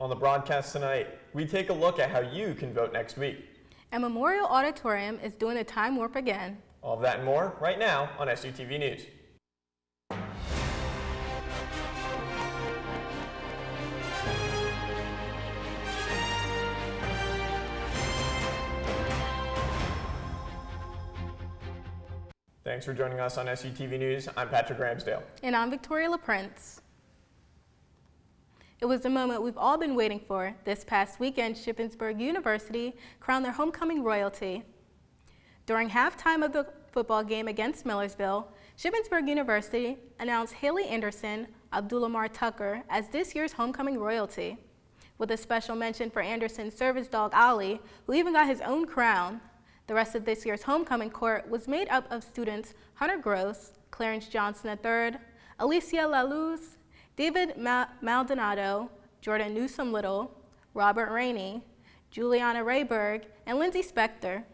On the broadcast tonight, we take a look at how you can vote next week. And Memorial Auditorium is doing a time warp again. All of that and more right now on SUTV News. Thanks for joining us on SUTV News. I'm Patrick Ramsdale. And I'm Victoria LaPrince. It was the moment we've all been waiting for. This past weekend, Shippensburg University crowned their homecoming royalty. During halftime of the football game against Millersville, Shippensburg University announced Haley Anderson, Abdullamar Tucker as this year's homecoming royalty, with a special mention for Anderson's service dog Ollie, who even got his own crown. The rest of this year's homecoming court was made up of students Hunter Gross, Clarence Johnson III, Alicia LaLuz, David Maldonado, Jordan Newsome-Little, Robert Rainey, Juliana Rayberg, and Lindsay Spector.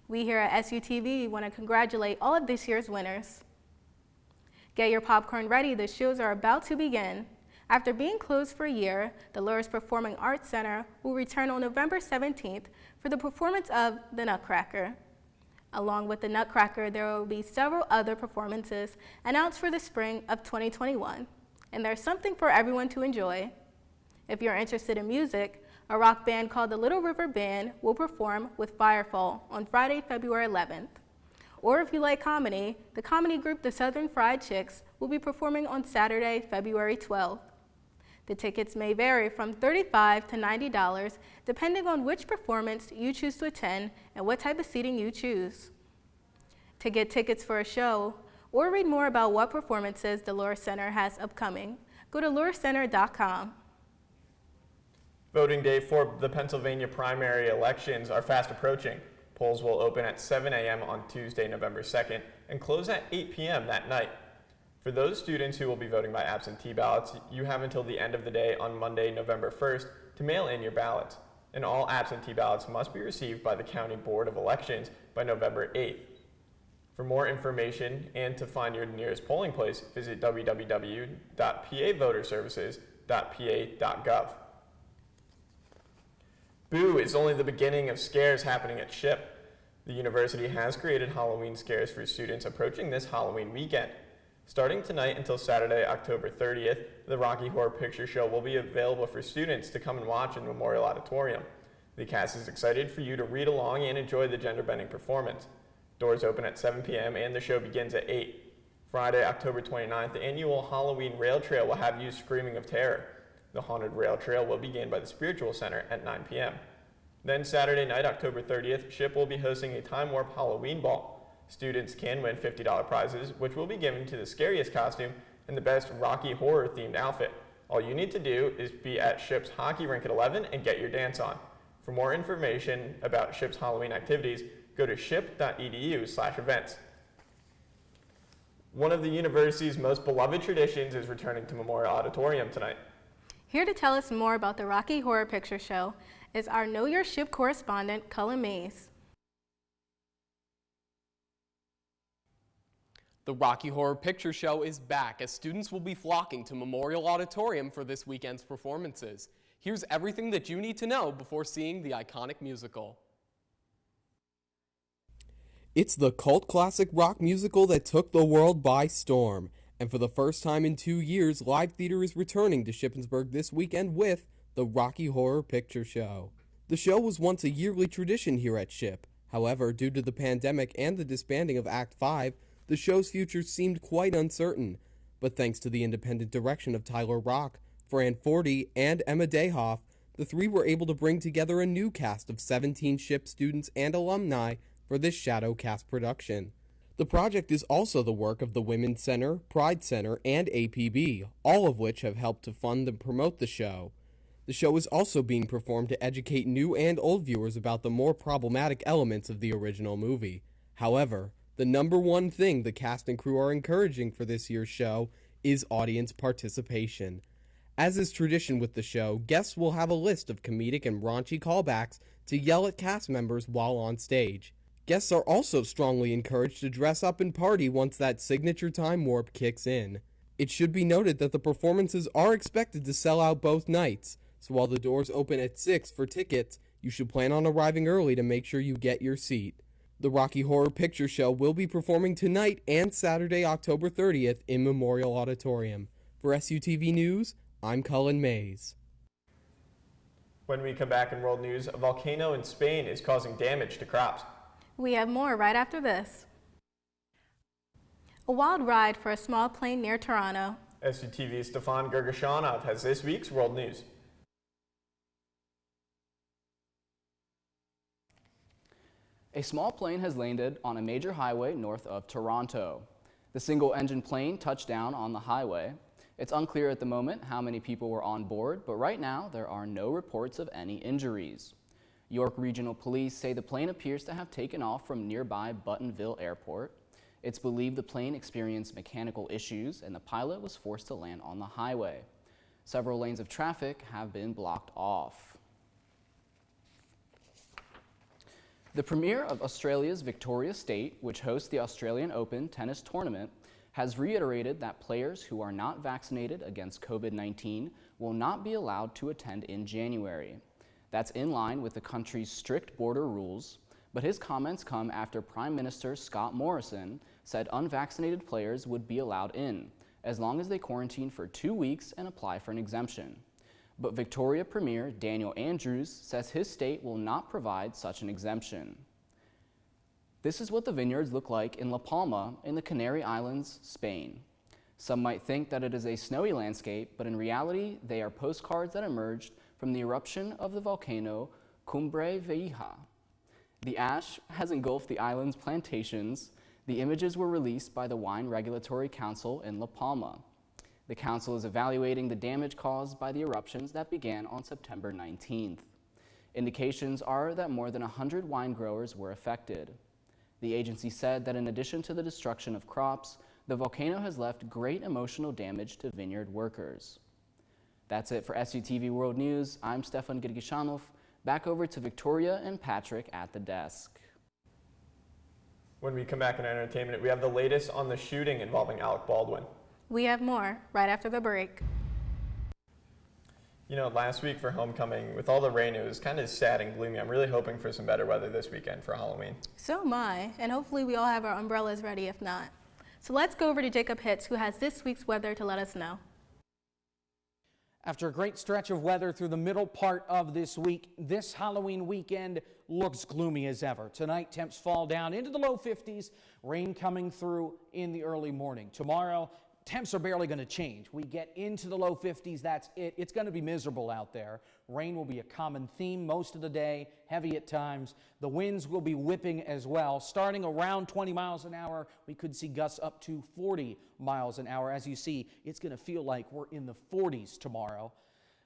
We here at SUTV want to congratulate all of this year's winners. Get your popcorn ready, the shows are about to begin. After being closed for a year, the Lourdes Performing Arts Center will return on November 17th for the performance of The Nutcracker. Along with The Nutcracker, there will be several other performances announced for the spring of 2021. And there's something for everyone to enjoy. If you're interested in music, a rock band called the Little River Band will perform with Firefall on Friday, February 11th. Or if you like comedy, the comedy group The Southern Fried Chicks will be performing on Saturday, February 12th. The tickets may vary from $35 to $90, depending on which performance you choose to attend and what type of seating you choose. To get tickets for a show, or read more about what performances the Lourdes Center has upcoming, go to lourdescenter.com. Voting day for the Pennsylvania primary elections are fast approaching. Polls will open at 7 a.m. on Tuesday, November 2nd, and close at 8 p.m. that night. For those students who will be voting by absentee ballots, you have until the end of the day on Monday, November 1st, to mail in your ballots. And all absentee ballots must be received by the County Board of Elections by November 8th. For more information and to find your nearest polling place, visit www.pavoterservices.pa.gov. Boo is only the beginning of scares happening at SHIP. The university has created Halloween scares for students approaching this Halloween weekend. Starting tonight until Saturday, October 30th, the Rocky Horror Picture Show will be available for students to come and watch in Memorial Auditorium. The cast is excited for you to read along and enjoy the gender-bending performance. Doors open at 7 p.m. and the show begins at 8. Friday, October 29th, the annual Halloween Rail Trail will have you screaming of terror. The Haunted Rail Trail will begin by the Spiritual Center at 9 p.m. Then Saturday night, October 30th, SHIP will be hosting a Time Warp Halloween Ball. Students can win $50 prizes, which will be given to the scariest costume and the best Rocky Horror themed outfit. All you need to do is be at SHIP's hockey rink at 11 and get your dance on. For more information about SHIP's Halloween activities, go to ship.edu/events. One of the university's most beloved traditions is returning to Memorial Auditorium tonight. Here to tell us more about the Rocky Horror Picture Show is our Know Your SHIP correspondent, Cullen Mays. The Rocky Horror Picture Show is back as students will be flocking to Memorial Auditorium for this weekend's performances. Here's everything that you need to know before seeing the iconic musical. It's the cult classic rock musical that took the world by storm. And for the first time in 2 years, live theater is returning to Shippensburg this weekend with the Rocky Horror Picture Show. The show was once a yearly tradition here at SHIP. However, due to the pandemic and the disbanding of Act 5, the show's future seemed quite uncertain. But thanks to the independent direction of Tyler Rock, Fran Forty, and Emma Dayhoff, the three were able to bring together a new cast of 17 SHIP students and alumni for this shadow cast production. The project is also the work of the Women's Center, Pride Center, and APB, all of which have helped to fund and promote the show. The show is also being performed to educate new and old viewers about the more problematic elements of the original movie. However, the number one thing the cast and crew are encouraging for this year's show is audience participation. As is tradition with the show, guests will have a list of comedic and raunchy callbacks to yell at cast members while on stage. Guests are also strongly encouraged to dress up and party once that signature time warp kicks in. It should be noted that the performances are expected to sell out both nights, so while the doors open at 6 for tickets, you should plan on arriving early to make sure you get your seat. The Rocky Horror Picture Show will be performing tonight and Saturday, October 30th in Memorial Auditorium. For SUTV News, I'm Cullen Mays. When we come back in world news, a volcano in Spain is causing damage to crops. We have more right after this. A wild ride for a small plane near Toronto. SUTV's Stefan Gergashanov has this week's world news. A small plane has landed on a major highway north of Toronto. The single-engine plane touched down on the highway. It's unclear at the moment how many people were on board, but right now there are no reports of any injuries. York Regional Police say the plane appears to have taken off from nearby Buttonville Airport. It's believed the plane experienced mechanical issues and the pilot was forced to land on the highway. Several lanes of traffic have been blocked off. The Premier of Australia's Victoria State, which hosts the Australian Open tennis tournament, has reiterated that players who are not vaccinated against COVID-19 will not be allowed to attend in January. That's in line with the country's strict border rules, but his comments come after Prime Minister Scott Morrison said unvaccinated players would be allowed in, as long as they quarantine for 2 weeks and apply for an exemption. But Victoria Premier Daniel Andrews says his state will not provide such an exemption. This is what the vineyards look like in La Palma in the Canary Islands, Spain. Some might think that it is a snowy landscape, but in reality, they are postcards that emerged from the eruption of the volcano Cumbre Vieja. The ash has engulfed the island's plantations. The images were released by the Wine Regulatory Council in La Palma. The council is evaluating the damage caused by the eruptions that began on September 19th. Indications are that more than 100 wine growers were affected. The agency said that in addition to the destruction of crops, the volcano has left great emotional damage to vineyard workers. That's it for SUTV World News. I'm Stefan Gergashanov. Back over to Victoria and Patrick at the desk. When we come back in entertainment, we have the latest on the shooting involving Alec Baldwin. We have more right after the break. You know, last week for homecoming, with all the rain, it was kind of sad and gloomy. I'm really hoping for some better weather this weekend for Halloween. So am I, and hopefully we all have our umbrellas ready if not. So let's go over to Jacob Hitz, who has this week's weather to let us know. After a great stretch of weather through the middle part of this week, this Halloween weekend looks gloomy as ever. Tonight, temps fall down into the low 50s, rain coming through in the early morning. Tomorrow, temps are barely going to change. We get into the low 50s, that's it. It's going to be miserable out there. Rain will be a common theme most of the day, heavy at times. The winds will be whipping as well. Starting around 20 miles an hour, we could see gusts up to 40 miles an hour. As you see, it's going to feel like we're in the 40s tomorrow.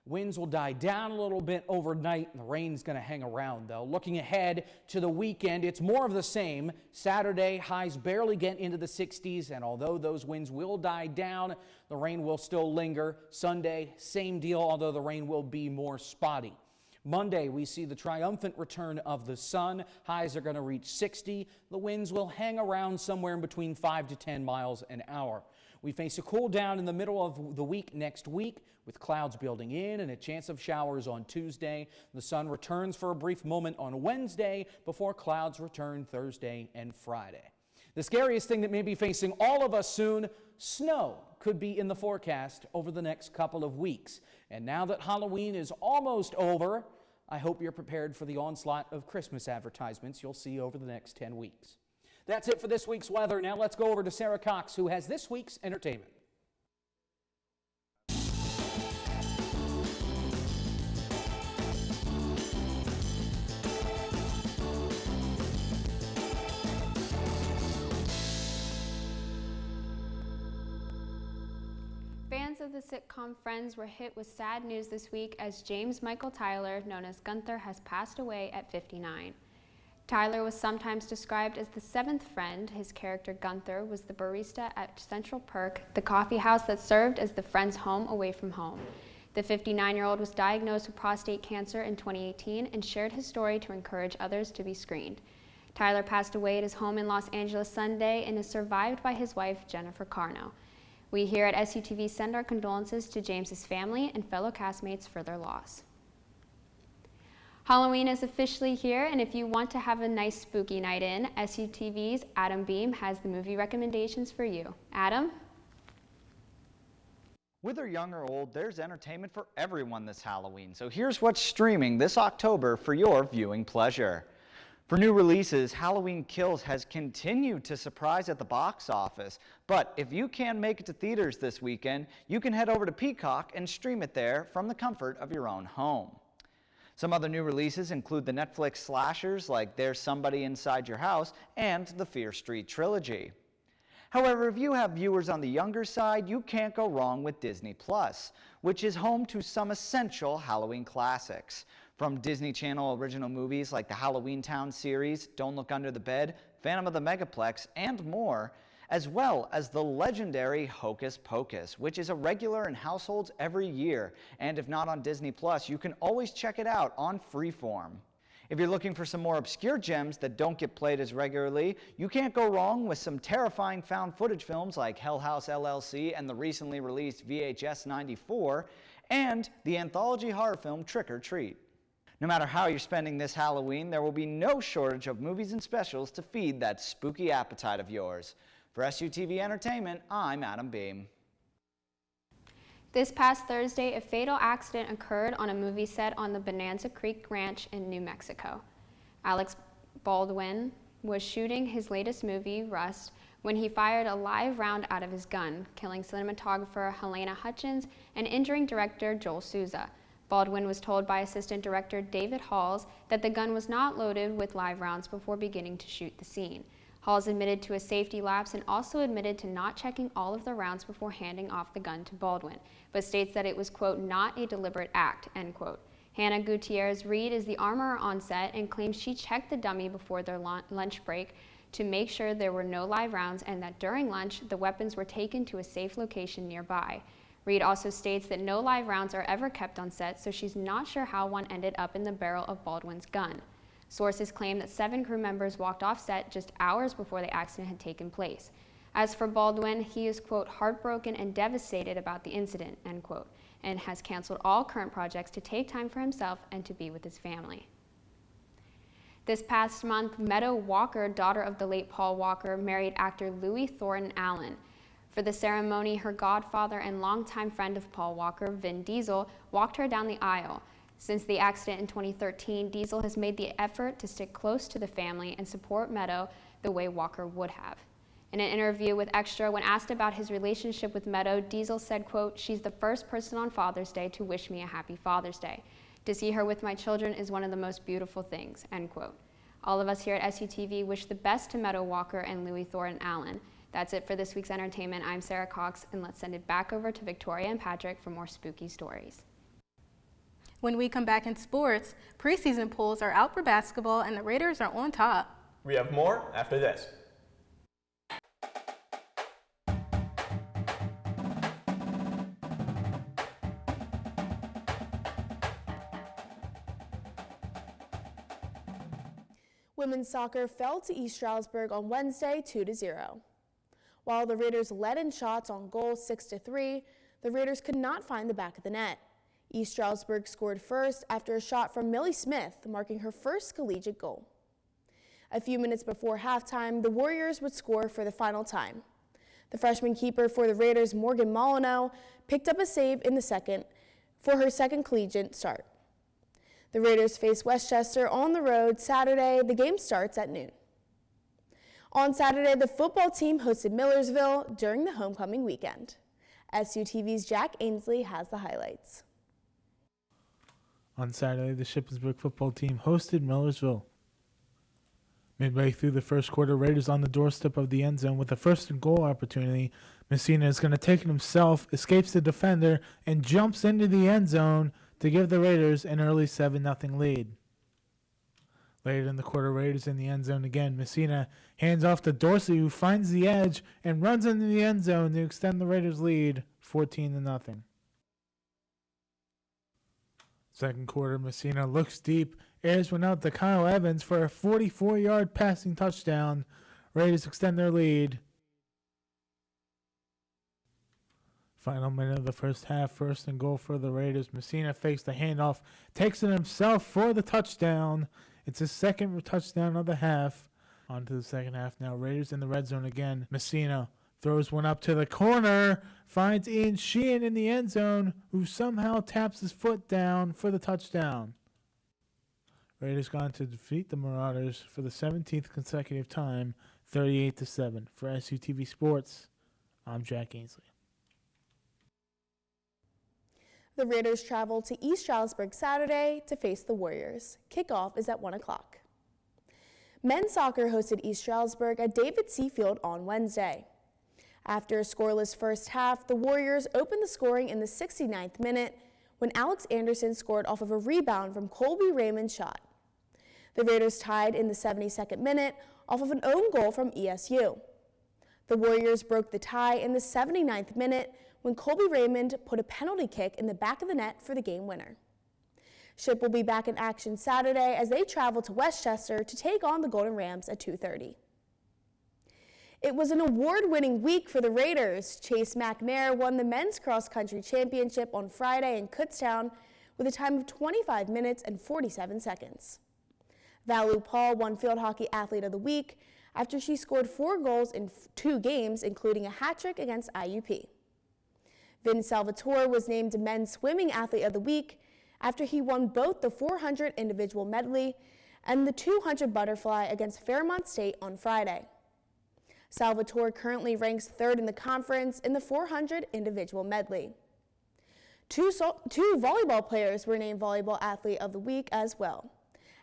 Winds will die down a little bit overnight, and the rain's going to hang around, though. Looking ahead to the weekend, it's more of the same. Saturday, highs barely get into the 60s, and although those winds will die down, the rain will still linger. Sunday, same deal, although the rain will be more spotty. Monday, we see the triumphant return of the sun. Highs are going to reach 60. The winds will hang around somewhere in between 5 to 10 miles an hour. We face a cool down in the middle of the week next week with clouds building in and a chance of showers on Tuesday. The sun returns for a brief moment on Wednesday before clouds return Thursday and Friday. The scariest thing that may be facing all of us soon, snow, could be in the forecast over the next couple of weeks. And now that Halloween is almost over, I hope you're prepared for the onslaught of Christmas advertisements you'll see over the next 10 weeks. That's it for this week's weather. Now let's go over to Sarah Cox, who has this week's entertainment. Fans of the sitcom Friends were hit with sad news this week as James Michael Tyler, known as Gunther, has passed away at 59. Tyler was sometimes described as the seventh friend. His character Gunther was the barista at Central Perk, the coffee house that served as the friend's home away from home. The 59-year-old was diagnosed with prostate cancer in 2018 and shared his story to encourage others to be screened. Tyler passed away at his home in Los Angeles Sunday and is survived by his wife, Jennifer Carno. We here at SUTV send our condolences to James's family and fellow castmates for their loss. Halloween is officially here, and if you want to have a nice spooky night in, SUTV's Adam Beam has the movie recommendations for you. Adam? Whether young or old, there's entertainment for everyone this Halloween, so here's what's streaming this October for your viewing pleasure. For new releases, Halloween Kills has continued to surprise at the box office, but if you can't make it to theaters this weekend, you can head over to Peacock and stream it there from the comfort of your own home. Some other new releases include the Netflix slashers like There's Somebody Inside Your House and the Fear Street trilogy. However, if you have viewers on the younger side, you can't go wrong with Disney+, which is home to some essential Halloween classics. From Disney Channel original movies like the Halloween Town series, Don't Look Under the Bed, Phantom of the Megaplex, and more, as well as the legendary Hocus Pocus, which is a regular in households every year. And if not on Disney+, you can always check it out on Freeform. If you're looking for some more obscure gems that don't get played as regularly, you can't go wrong with some terrifying found footage films like Hell House LLC and the recently released VHS 94, and the anthology horror film Trick or Treat. No matter how you're spending this Halloween, there will be no shortage of movies and specials to feed that spooky appetite of yours. For SUTV Entertainment, I'm Adam Beam. This past Thursday, a fatal accident occurred on a movie set on the Bonanza Creek Ranch in New Mexico. Alex Baldwin was shooting his latest movie, Rust, when he fired a live round out of his gun, killing cinematographer Helena Hutchins and injuring director Joel Souza. Baldwin was told by assistant director David Halls that the gun was not loaded with live rounds before beginning to shoot the scene. Halls admitted to a safety lapse and also admitted to not checking all of the rounds before handing off the gun to Baldwin, but states that it was, quote, not a deliberate act, end quote. Hannah Gutierrez Reed is the armorer on set and claims she checked the dummy before their lunch break to make sure there were no live rounds and that during lunch, the weapons were taken to a safe location nearby. Reed also states that no live rounds are ever kept on set, so she's not sure how one ended up in the barrel of Baldwin's gun. Sources claim that 7 crew members walked off set just hours before the accident had taken place. As for Baldwin, he is, quote, heartbroken and devastated about the incident, end quote, and has canceled all current projects to take time for himself and to be with his family. This past month, Meadow Walker, daughter of the late Paul Walker, married actor Louis Thornton Allen. For the ceremony, her godfather and longtime friend of Paul Walker, Vin Diesel, walked her down the aisle. Since the accident in 2013, Diesel has made the effort to stick close to the family and support Meadow the way Walker would have. In an interview with Extra, when asked about his relationship with Meadow, Diesel said, quote, she's the first person on Father's Day to wish me a happy Father's Day. To see her with my children is one of the most beautiful things, end quote. All of us here at SUTV wish the best to Meadow Walker and Louis Thornton Allen. That's it for this week's entertainment. I'm Sarah Cox, and let's send it back over to Victoria and Patrick for more spooky stories. When we come back in sports, preseason polls are out for basketball and the Raiders are on top. We have more after this. Women's soccer fell to East Stroudsburg on Wednesday 2-0. While the Raiders led in shots on goal 6-3, the Raiders could not find the back of the net. East Stroudsburg scored first after a shot from Millie Smith, marking her first collegiate goal. A few minutes before halftime, the Warriors would score for the final time. The freshman keeper for the Raiders, Morgan Molyneux, picked up a save in the second for her second collegiate start. The Raiders face Westchester on the road Saturday. The game starts at noon. On Saturday, the football team hosted Millersville during the homecoming weekend. SUTV's Jack Ainsley has the highlights. On Saturday, the Shippensburg football team hosted Millersville. Midway through the first quarter, Raiders on the doorstep of the end zone with a first and goal opportunity. Messina is going to take it himself, escapes the defender, and jumps into the end zone to give the Raiders an early 7-0 lead. Later in the quarter, Raiders in the end zone again. Messina hands off to Dorsey, who finds the edge and runs into the end zone to extend the Raiders' lead 14-0. Second quarter, Messina looks deep, airs one out to Kyle Evans for a 44-yard passing touchdown. Raiders extend their lead Final minute of the first half, 1st and goal for the Raiders. Messina fakes the handoff, takes it himself for the touchdown. It's his second touchdown of the half. On to the second half now. Raiders in the red zone again. Messina throws one up to the corner, finds Ian Sheehan in the end zone, who somehow taps his foot down for the touchdown. Raiders gone to defeat the Marauders for the 17th consecutive time, 38-7. For SUTV Sports, I'm Jack Ainsley. The Raiders travel to East Stroudsburg Saturday to face the Warriors. Kickoff is at 1 o'clock. Men's soccer hosted East Stroudsburg at David C. Field on Wednesday. After a scoreless first half, the Warriors opened the scoring in the 69th minute when Alex Anderson scored off of a rebound from Colby Raymond's shot. The Raiders tied in the 72nd minute off of an own goal from ESU. The Warriors broke the tie in the 79th minute when Colby Raymond put a penalty kick in the back of the net for the game winner. Ship will be back in action Saturday as they travel to Westchester to take on the Golden Rams at 2:30. It was an award-winning week for the Raiders. Chase McNair won the men's cross-country championship on Friday in Kutztown with a time of 25 minutes and 47 seconds. Valu Paul won Field Hockey Athlete of the Week after she scored 4 goals in 2 games, including a hat-trick against IUP. Vin Salvatore was named Men's Swimming Athlete of the Week after he won both the 400 individual medley and the 200 butterfly against Fairmont State on Friday. Salvatore currently ranks 3rd in the conference in the 400 individual medley. Two volleyball players were named Volleyball Athlete of the Week as well.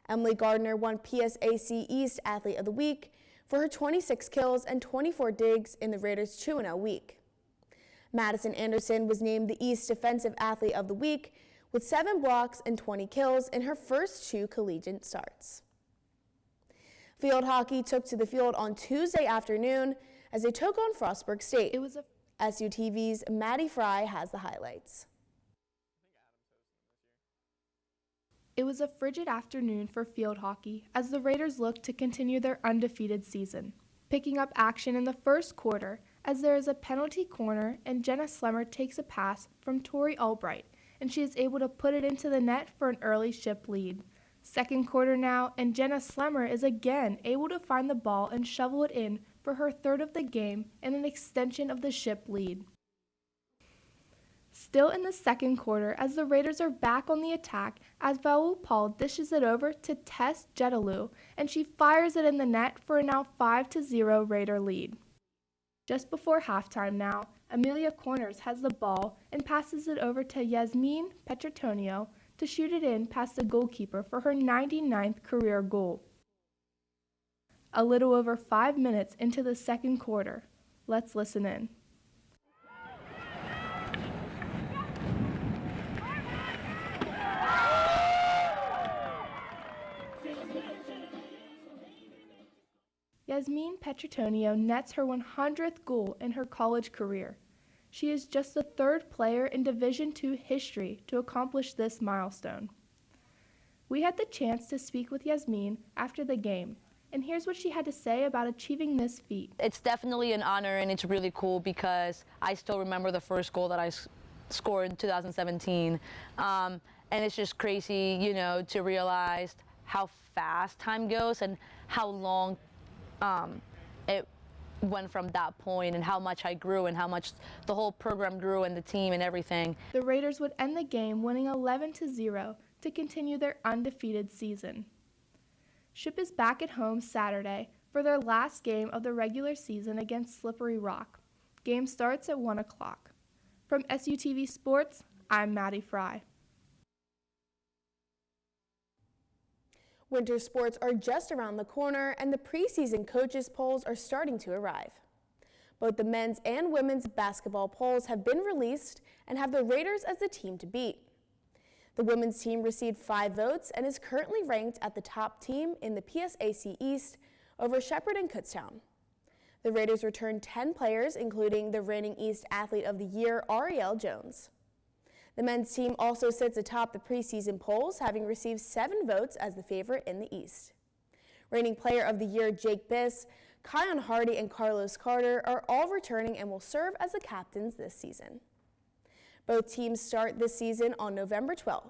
Emily Gardner won PSAC East Athlete of the Week for her 26 kills and 24 digs in the Raiders' 2-0 week. Madison Anderson was named the East Defensive Athlete of the Week with 7 blocks and 20 kills in her first 2 collegiate starts. Field hockey took to the field on Tuesday afternoon as they took on Frostburg State. SUTV's Maddie Fry has the highlights. It was a frigid afternoon for field hockey as the Raiders looked to continue their undefeated season, picking up action in the first quarter as there is a penalty corner and Jenna Slemmer takes a pass from Tori Albright, and she is able to put it into the net for an early Ship lead. Second quarter now, and Jenna Slemmer is again able to find the ball and shovel it in for her 3rd of the game and an extension of the Ship lead. Still in the second quarter, as the Raiders are back on the attack, as Vaul Paul dishes it over to Tess Jetalou, and she fires it in the net for a now 5-0 Raider lead. Just before halftime now, Amelia Corners has the ball and passes it over to Yasmine Petritonium to shoot it in past the goalkeeper for her 99th career goal. A little over 5 minutes into the second quarter. Let's listen in. Yasmine Petritonium nets her 100th goal in her college career. She is just the 3rd player in Division II history to accomplish this milestone. We had the chance to speak with Yasmine after the game, and here's what she had to say about achieving this feat. It's definitely an honor, and it's really cool because I still remember the first goal that I scored in 2017, and it's just crazy, you know, to realize how fast time goes and how long it went from that point and how much I grew and how much the whole program grew and the team and everything. The Raiders would end the game winning 11-0 to continue their undefeated season. Ship is back at home Saturday for their last game of the regular season against Slippery Rock. Game starts at 1 o'clock. From SUTV Sports, I'm Maddie Fry. Winter sports are just around the corner, and the preseason coaches polls are starting to arrive. Both the men's and women's basketball polls have been released and have the Raiders as the team to beat. The women's team received 5 votes and is currently ranked at the top team in the PSAC East over Shepherd and Kutztown. The Raiders returned 10 players, including the reigning East Athlete of the Year, Ariel Jones. The men's team also sits atop the preseason polls, having received 7 votes as the favorite in the East. Reigning Player of the Year Jake Biss, Kion Hardy, and Carlos Carter are all returning and will serve as the captains this season. Both teams start this season on November 12th.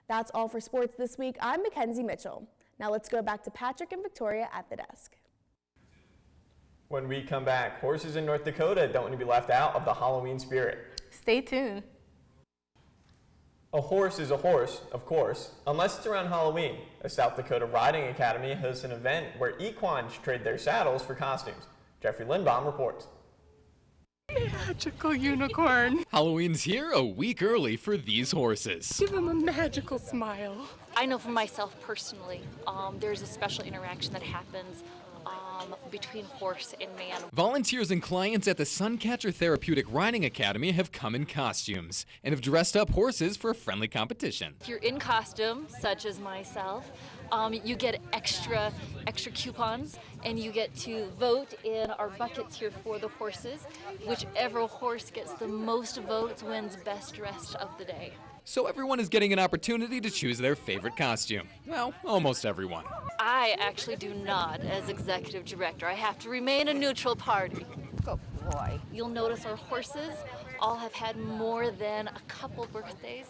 That's all for sports this week. I'm Mackenzie Mitchell. Now let's go back to Patrick and Victoria at the desk. When we come back, horses in North Dakota don't want to be left out of the Halloween spirit. Stay tuned. A horse is a horse, of course, unless it's around Halloween. A South Dakota Riding Academy hosts an event where equines trade their saddles for costumes. Jeffrey Lindbaum reports. Magical unicorn. Halloween's here a week early for these horses. Give them a magical smile. I know for myself personally, there's a special interaction that happens between horse and man. Volunteers and clients at the Suncatcher Therapeutic Riding Academy have come in costumes and have dressed up horses for a friendly competition. If you're in costume, such as myself, you get extra coupons, and you get to vote in our buckets here for the horses. Whichever horse gets the most votes wins best dressed of the day. So everyone is getting an opportunity to choose their favorite costume. Well, almost everyone. I actually do not, as executive director. I have to remain a neutral party. Good boy. You'll notice our horses all have had more than a couple birthdays,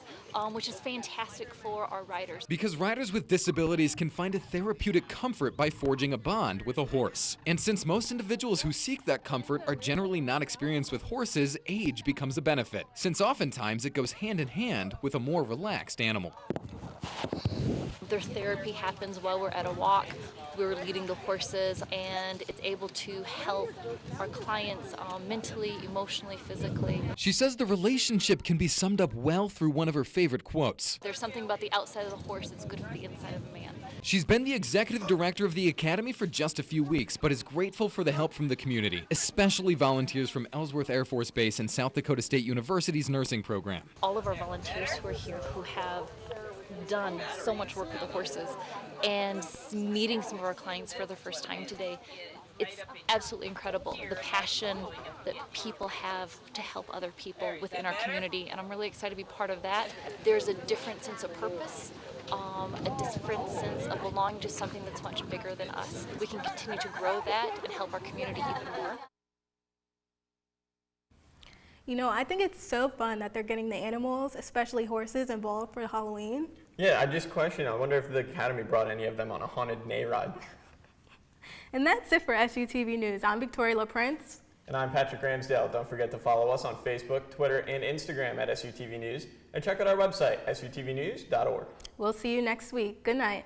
which is fantastic for our riders. Because riders with disabilities can find a therapeutic comfort by forging a bond with a horse. And since most individuals who seek that comfort are generally not experienced with horses, age becomes a benefit, since oftentimes it goes hand in hand with a more relaxed animal. Their therapy happens while we're at a walk. We're leading the horses, and it's able to help our clients mentally, emotionally, physically. She says the relationship can be summed up well through one of her favorite quotes. There's something about the outside of the horse that's good for the inside of a man. She's been the executive director of the Academy for just a few weeks, but is grateful for the help from the community, especially volunteers from Ellsworth Air Force Base and South Dakota State University's nursing program. All of our volunteers who are here who have done so much work with the horses and meeting some of our clients for the first time today. It's absolutely incredible, the passion that people have to help other people within our community, and I'm really excited to be part of that. There's a different sense of purpose, a different sense of belonging to something that's much bigger than us. We can continue to grow that and help our community even more. You know, I think it's so fun that they're getting the animals, especially horses, involved for Halloween. Yeah, I just question, I wonder if the Academy brought any of them on a haunted Nay ride. And that's it for SUTV News. I'm Victoria LaPrince. And I'm Patrick Ramsdale. Don't forget to follow us on Facebook, Twitter, and Instagram at SUTV News. And check out our website, sutvnews.org. We'll see you next week. Good night.